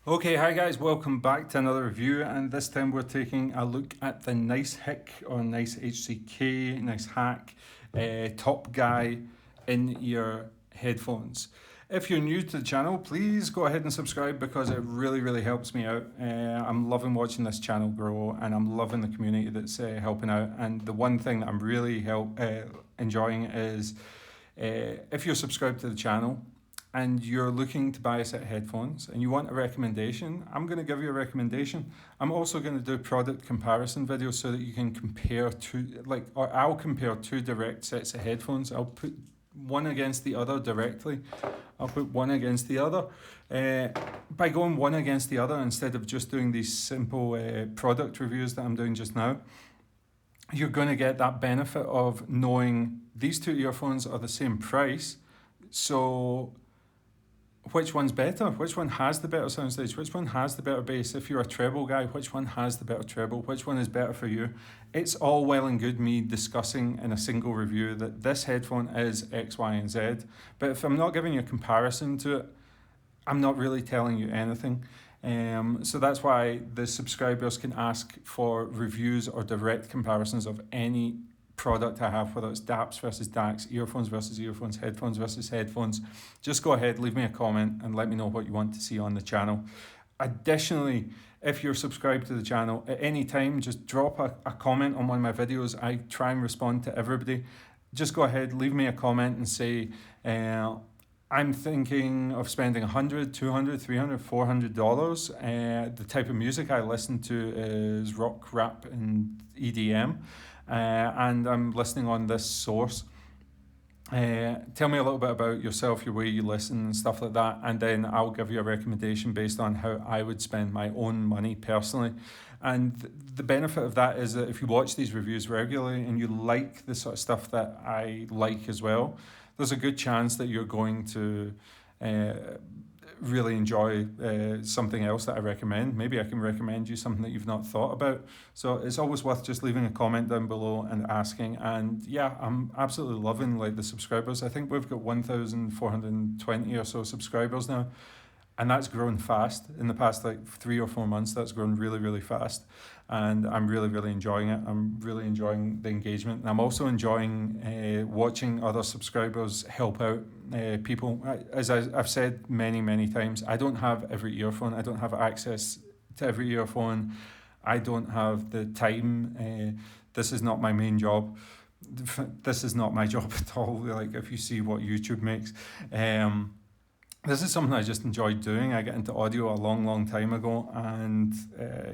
Okay, hi guys, welcome back to another review, and this time we're taking a look at the Nice HIC or Nice HCK, Nice Hack Topguy in-ear headphones. If you're new to the channel, please go ahead and subscribe because it really helps me out. I'm loving watching this channel grow, and I'm loving the community that's helping out. And the one thing that I'm really enjoying is if you're subscribed to the channel, and you're looking to buy a set of headphones and you want a recommendation, I'm going to give you a recommendation. I'm also going to do product comparison videos so that you can compare I'll compare two direct sets of headphones. I'll put one against the other directly. I'll put one against the other. By going one against the other, instead of just doing these simple product reviews that I'm doing just now, you're going to get that benefit of knowing these two earphones are the same price. So which one's better? Which one has the better sound stage? Which one has the better bass? If you're a treble guy, which one has the better treble? Which one is better for you? It's all well and good me discussing in a single review that this headphone is X, Y, and Z. But if I'm not giving you a comparison to it, I'm not really telling you anything. So that's why the subscribers can ask for reviews or direct comparisons of any product I have, whether it's DAPs versus DACs, earphones versus earphones, headphones versus headphones. Just go ahead, leave me a comment and let me know what you want to see on the channel. Additionally, if you're subscribed to the channel at any time, just drop a comment on one of my videos. I try and respond to everybody. Just go ahead, leave me a comment and say, I'm thinking of spending $100, $200, $300, $400. The type of music I listen to is rock, rap, and EDM. And I'm listening on this source. Tell me a little bit about yourself, your way you listen and stuff like that, and then I'll give you a recommendation based on how I would spend my own money personally. And the benefit of that is that if you watch these reviews regularly and you like the sort of stuff that I like as well, there's a good chance that you're going to really enjoy something else that I recommend. Maybe I can recommend you something that you've not thought about. So it's always worth just leaving a comment down below and asking. And yeah, I'm absolutely loving the subscribers. I think we've got 1,420 or so subscribers now. And that's grown fast. In the past 3 or 4 months, that's grown really fast. And I'm really enjoying it. I'm really enjoying the engagement. And I'm also enjoying watching other subscribers help out people. As I've said many times, I don't have every earphone. I don't have access to every earphone. I don't have the time. This is not my main job. This is not my job at all. Like if you see what YouTube makes. This is something I just enjoyed doing. I got into audio a long time ago, and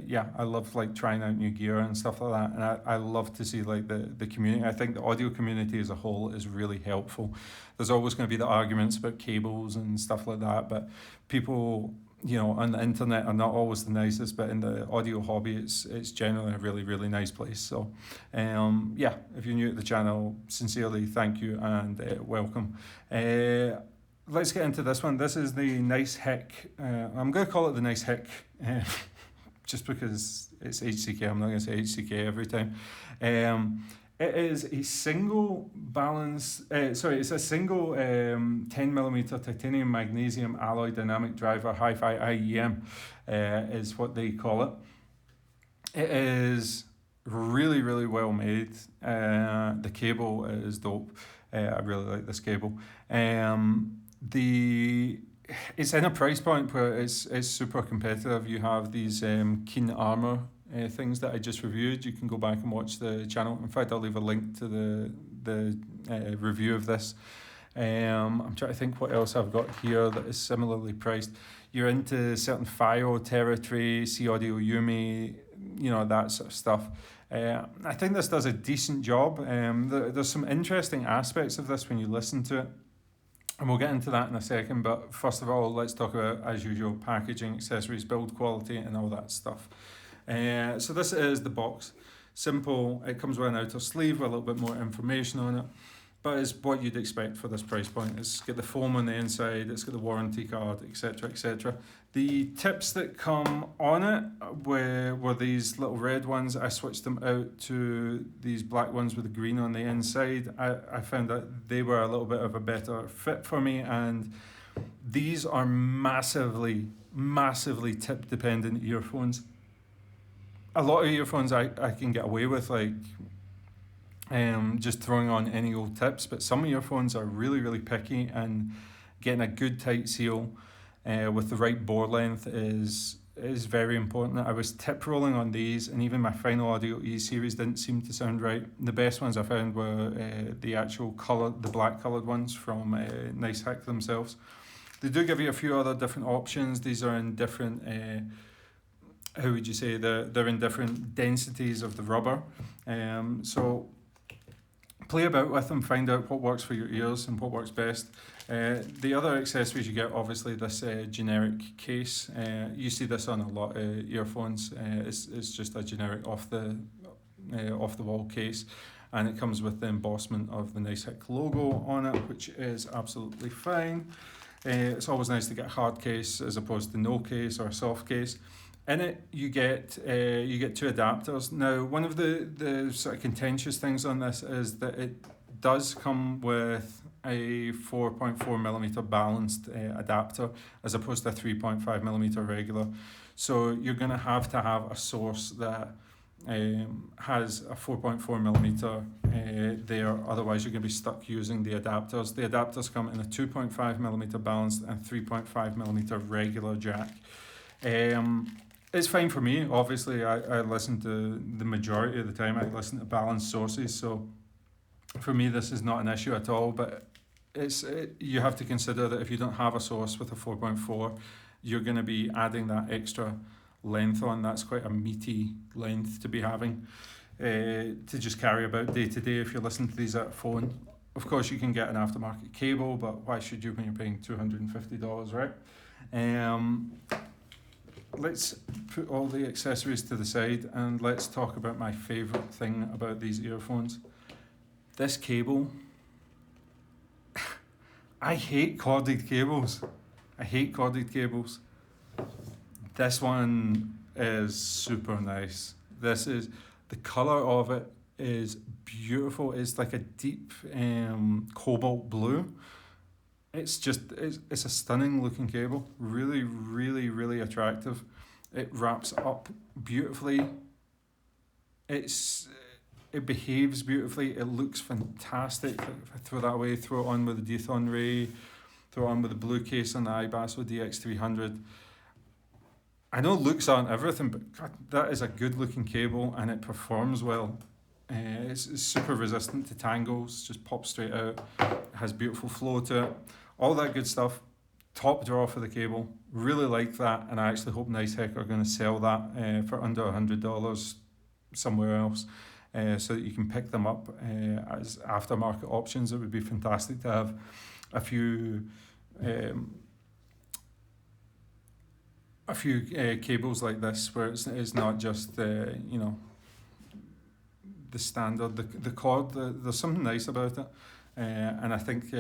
yeah, I love trying out new gear and stuff like that. And I love to see the community. I think the audio community as a whole is really helpful. There's always going to be the arguments about cables and stuff like that, but people, on the internet are not always the nicest. But in the audio hobby, it's generally a really nice place. So, yeah, if you're new to the channel, sincerely thank you and welcome. Let's get into this one. This is the Nice HIC. I'm going to call it the Nice HIC just because it's HCK. I'm not going to say HCK every time. It is a single it's a single 10mm titanium magnesium alloy dynamic driver hi-fi IEM is what they call it. It is really well made. The cable is dope. I really like this cable. It's in a price point where it's super competitive. You have these Keen Armor things that I just reviewed. You can go back and watch the channel. In fact, I'll leave a link to the review of this. I'm trying to think what else I've got here that is similarly priced. You're into certain FiO territory, C Audio Yumi, that sort of stuff. I think this does a decent job. There's some interesting aspects of this when you listen to it. And we'll get into that in a second, but first of all, let's talk about, as usual, packaging, accessories, build quality, and all that stuff. So this is the box. Simple, it comes with an outer sleeve with a little bit more information on it, but it's what you'd expect for this price point. It's got the foam on the inside, it's got the warranty card, etc. The tips that come on it were these little red ones. I switched them out to these black ones with the green on the inside. I found that they were a little bit of a better fit for me, and these are massively massively tip dependent earphones. A lot of earphones I can get away with, like just throwing on any old tips, but some earphones are really, really picky, and getting a good tight seal with the right bore length is very important. I was tip rolling on these, and even my Final Audio E series didn't seem to sound right. The best ones I found were the actual color, the black colored ones from Nice HCK themselves. They do give you a few other different options. These are in different, how would you say, they're in different densities of the rubber. So play about with them, find out what works for your ears and what works best. The other accessories you get, obviously, this generic case. You see this on a lot of earphones. It's just a generic off the wall case, and it comes with the embossment of the Nice HCK logo on it, which is absolutely fine. It's always nice to get a hard case as opposed to no case or a soft case. In it, you get 2 adapters. Now, one of the sort of contentious things on this is that it does come with a 4.4mm balanced adapter as opposed to a 3.5mm regular. So you're going to have a source that has a 4.4mm there, otherwise you're going to be stuck using the adapters. The adapters come in a 2.5mm balanced and 3.5mm regular jack. It's fine for me. Obviously, I listen to the majority of the time, I listen to balanced sources, so for me this is not an issue at all, but you have to consider that if you don't have a source with a 4.4, you're going to be adding that extra length on. That's quite a meaty length to be having to just carry about day to day if you're listening to these at a phone. Of course, you can get an aftermarket cable, but why should you when you're paying $250, right? Let's put all the accessories to the side and let's talk about my favourite thing about these earphones. This cable. I hate corded cables. This one is super nice. The colour of it is beautiful. It's like a deep cobalt blue. It's a stunning looking cable. Really, really, really attractive. It wraps up beautifully. It behaves beautifully. It looks fantastic. If I throw that away, throw it on with the Dethon Ray, throw it on with the blue case on the iBasso DX300. I know looks aren't everything, but God, that is a good looking cable and it performs well. It's super resistant to tangles, just pops straight out. It has beautiful flow to it. All that good stuff. Top draw for the cable. Really like that, and I actually hope Nice HCK are going to sell that for under $100 somewhere else. So that you can pick them up as aftermarket options. It would be fantastic to have a few cables like this, where it's not just the standard, the cord. There's something nice about it. And I think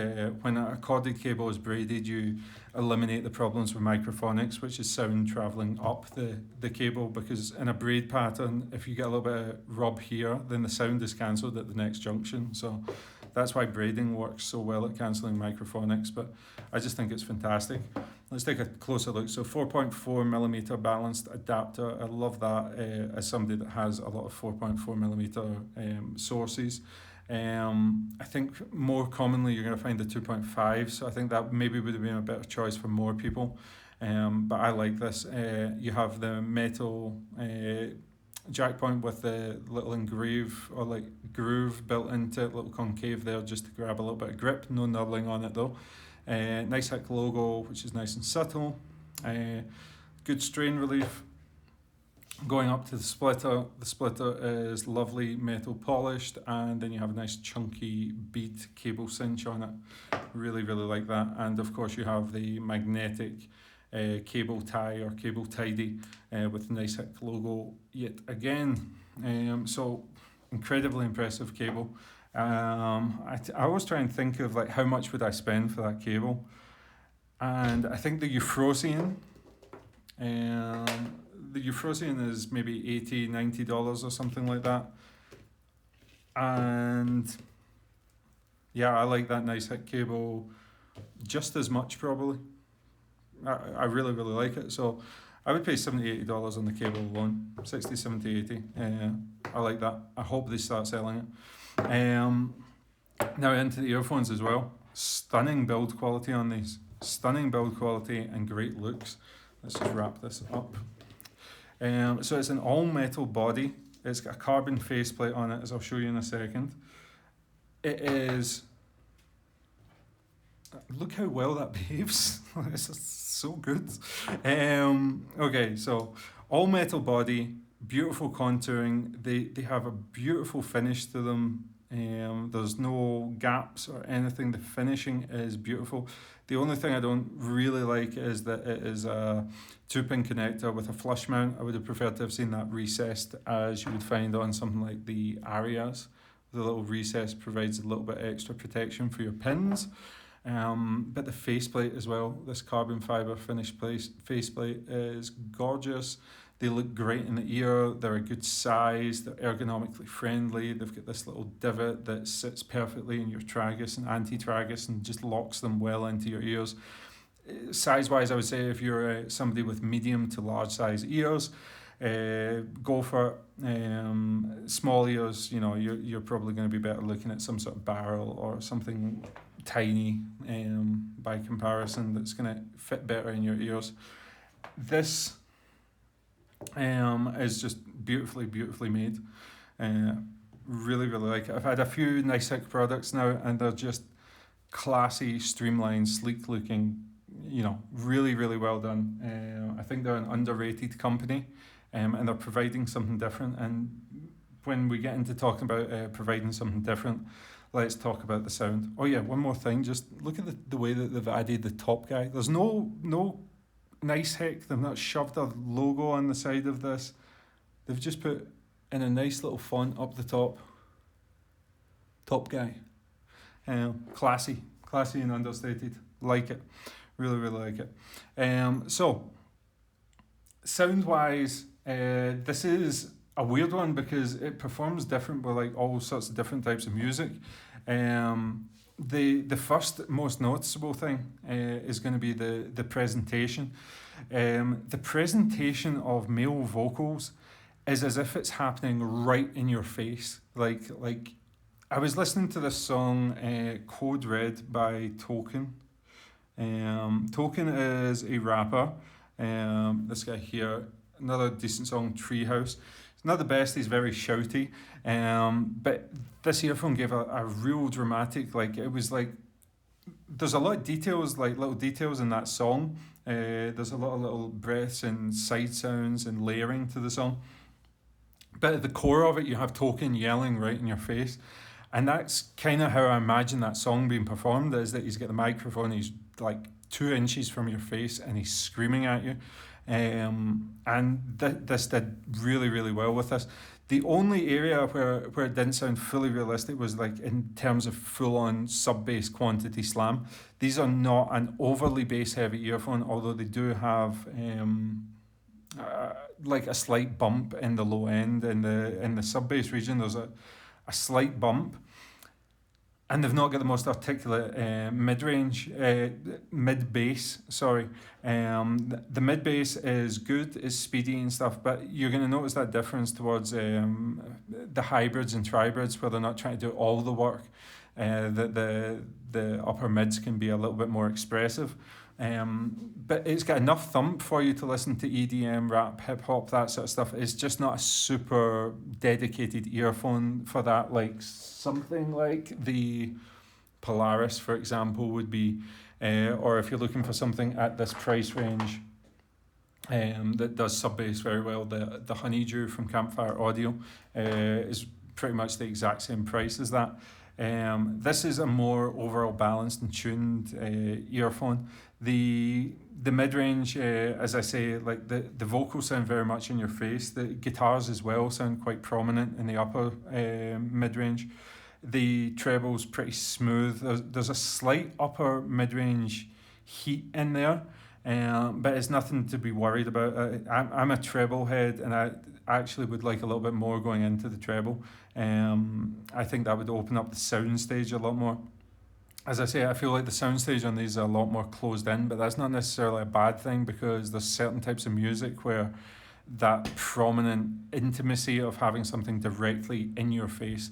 when a corded cable is braided, you eliminate the problems with microphonics, which is sound travelling up the cable, because in a braid pattern, if you get a little bit of rub here, then the sound is cancelled at the next junction. So that's why braiding works so well at cancelling microphonics, but I just think it's fantastic. Let's take a closer look. So 4.4mm balanced adapter. I love that as somebody that has a lot of 4.4mm sources. I think more commonly you're going to find the 2.5, so I think that maybe would have been a better choice for more people, but I like this. You have the metal jack point with the little engrave or like groove built into it, little concave there just to grab a little bit of grip, no knurling on it though. Nice HCK logo, which is nice and subtle. Good strain relief. Going up to the splitter is lovely metal polished, and then you have a nice chunky bead cable cinch on it. Really, really like that. And of course you have the magnetic cable tie or cable tidy with the Nice HCK logo yet again. So incredibly impressive cable. I always try and think of like how much would I spend for that cable, and I think the Euphrosyne is maybe $80-$90 or something like that. And yeah, I like that Nice HCK cable just as much probably. I really, really like it. So I would pay $70-80 on the cable alone. 60, 70, 80. I like that. I hope they start selling it. Now into the earphones as well. Stunning build quality on these. Stunning build quality and great looks. Let's just wrap this up. So it's an all metal body. It's got a carbon faceplate on it, as I'll show you in a second. It is. Look how well that behaves. This is so good. Okay, so all metal body, beautiful contouring. They have a beautiful finish to them. There's no gaps or anything. The finishing is beautiful. The only thing I don't really like is that it is a 2-pin connector with a flush mount. I would have preferred to have seen that recessed, as you would find on something like the Arias. The little recess provides a little bit extra protection for your pins. But the faceplate as well, this carbon fibre finished faceplate is gorgeous. They look great in the ear. They're a good size. They're ergonomically friendly. They've got this little divot that sits perfectly in your tragus and anti-tragus and just locks them well into your ears. Size-wise, I would say if you're somebody with medium to large size ears, go for it. Small ears, you know, you're probably going to be better looking at some sort of barrel or something tiny by comparison that's going to fit better in your ears. This is just beautifully made. Really like it. I've had a few Nice HCK products now, and they're just classy, streamlined, sleek looking, you know, really well done. I think they're an underrated company, and they're providing something different. And when we get into talking about providing something different, let's talk about the sound. Oh yeah, one more thing, just look at the way that they've added the Topguy. There's no Nice HCK, they've not shoved a logo on the side of this. They've just put in a nice little font up the top, Topguy. Classy and understated. Like it, really like it. So sound wise, this is a weird one because it performs different with like all sorts of different types of music. The first most noticeable thing is going to be the presentation. The presentation of male vocals is as if it's happening right in your face. Like I was listening to this song, Code Red by Token. Token is a rapper. This guy here, another decent song, Treehouse. It's not the best, he's very shouty, but this earphone gave a real dramatic, like it was like, there's a lot of details, like little details in that song. There's a lot of little breaths and side sounds and layering to the song. But at the core of it, you have Token yelling right in your face. And that's kind of how I imagine that song being performed, is that he's got the microphone, he's like 2 inches from your face and he's screaming at you. This did really well with this. The only area where it didn't sound fully realistic was like in terms of full-on sub-bass quantity slam. These are not an overly bass-heavy earphone, although they do have like a slight bump in the low end. In the sub-bass region, there's a slight bump. And they've not got the most articulate mid-range, mid-bass, sorry. The mid-bass is good, is speedy and stuff, but you're going to notice that difference towards the hybrids and tribrids, where they're not trying to do all the work. The upper mids can be a little bit more expressive. But it's got enough thump for you to listen to EDM, rap, hip-hop, that sort of stuff. It's just not a super dedicated earphone for that, like something like the Polaris, for example, would be, or if you're looking for something at this price range that does sub-bass very well, the Honeydew from Campfire Audio is pretty much the exact same price as that. This is a more overall balanced and tuned earphone. The mid-range, as I say, like the vocals sound very much in your face. The guitars as well sound quite prominent in the upper mid-range. The treble's pretty smooth. There's a slight upper mid-range heat in there, but it's nothing to be worried about. I'm a treble head, and I actually would like a little bit more going into the treble. I think that would open up the sound stage a lot more. as I say, I feel like the soundstage on these are a lot more closed in, but that's not necessarily a bad thing because there's certain types of music where that prominent intimacy of having something directly in your face.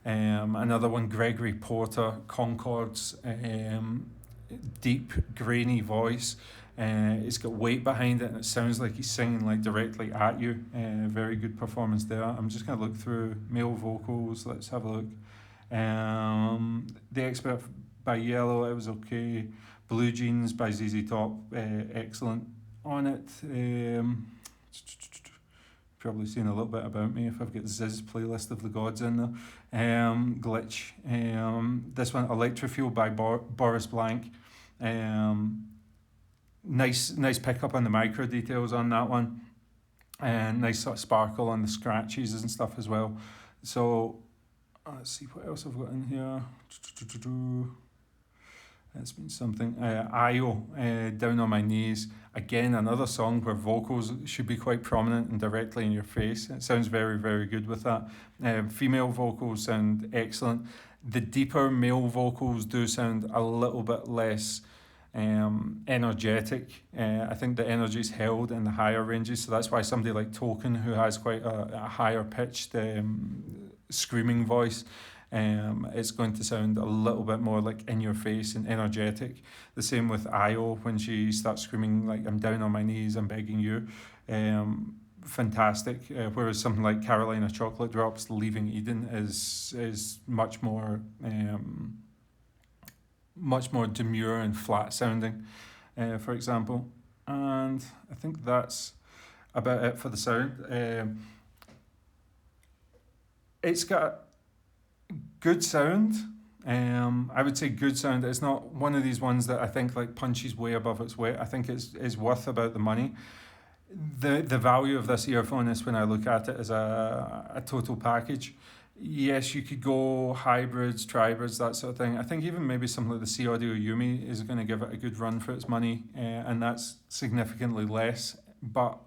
Another one, Gregory Porter, Concords, deep, grainy voice. It's got weight behind it and it sounds like he's singing like directly at you. Very good performance there. I'm just going to look through male vocals. Let's have a look. The Expert by Yellow, it was okay. Blue Jeans by ZZ Top, excellent on it. Probably seen a little bit about me if I've got Ziz playlist of the gods in there. Glitch. This one, Electrofuel by Boris Blank. Nice pickup on the micro details on that one, and nice sort of sparkle on the scratches and stuff as well. So let's see what else I've got in here. It's been something. Io, Down on My Knees. Again, another song where vocals should be quite prominent and directly in your face. It sounds very, very good with that. Female vocals sound excellent. The deeper male vocals do sound a little bit less energetic. I think the energy is held in the higher ranges, so that's why somebody like Token, who has quite a higher pitched screaming voice, it's going to sound a little bit more like in your face and energetic. The same with Io when she starts screaming like I'm down on my knees, I'm begging you. Fantastic. Whereas something like Carolina Chocolate Drops, Leaving Eden is much more demure and flat sounding, for example. And I think that's about it for the sound. It's got good sound. I would say good sound. It's not one of these ones that I think like punches way above its weight. I think it's worth about the money. The value of this earphone is, when I look at it, as a total package. Yes, you could go hybrids, tribrids, that sort of thing. I think even maybe something like the BESaudio Yumi is going to give it a good run for its money, and that's significantly less. But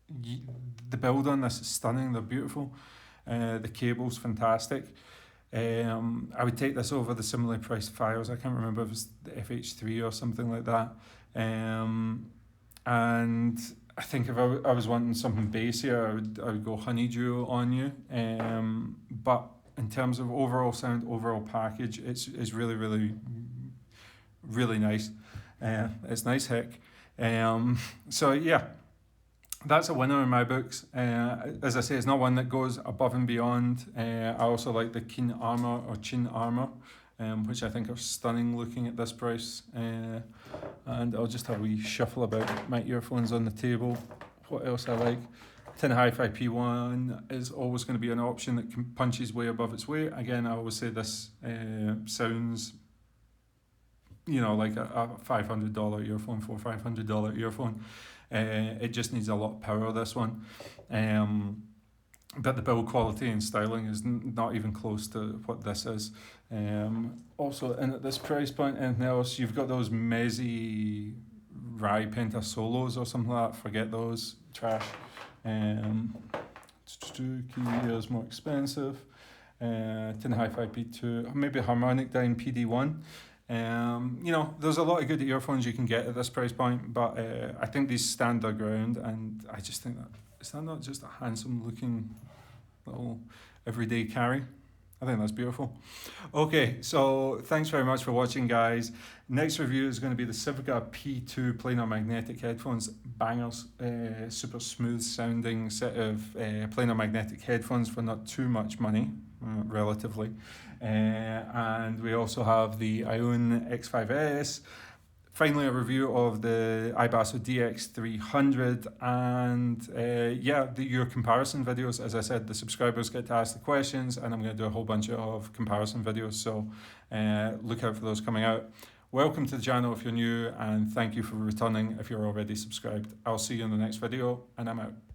the build on this is stunning. They're beautiful. The cable's fantastic. I would take this over the similarly priced Files. I can't remember if it's the FH3 or something like that. And I think if I was wanting something bassier, I would go Honeydew on you. But in terms of overall sound, overall package, it's really, really, really nice. It's Nice HCK. So yeah, that's a winner in my books. As I say, it's not one that goes above and beyond. I also like the Keen Armor or Chin Armor, which I think are stunning looking at this price. And I'll just have a wee shuffle about my earphones on the table. What else I like? Tin Hi-Fi P1 is always going to be an option that punches way above its weight. Again, I always say this sounds, like a $500 earphone, $500 earphone. It just needs a lot of power, this one. But the build quality and styling is not even close to what this is. Also, and at this price point, anything else, you've got those Mezzi Rai Penta Solos or something like that. Forget those, trash. Key is more expensive. Tin Hi-Fi P2, maybe Harmonic Dyne PD1. There's a lot of good earphones you can get at this price point, but I think these stand their ground, and I just think that, is that not just a handsome looking little everyday carry? I think that's beautiful. Okay, so thanks very much for watching, guys. Next review is going to be the Civica P2 planar magnetic headphones. Bangers, super smooth sounding set of planar magnetic headphones for not too much money, relatively. And we also have the Ione X5S. Finally, a review of the iBasso DX300, and your comparison videos. As I said, the subscribers get to ask the questions, and I'm going to do a whole bunch of comparison videos, so look out for those coming out. Welcome to the channel if you're new, and thank you for returning if you're already subscribed. I'll see you in the next video, and I'm out.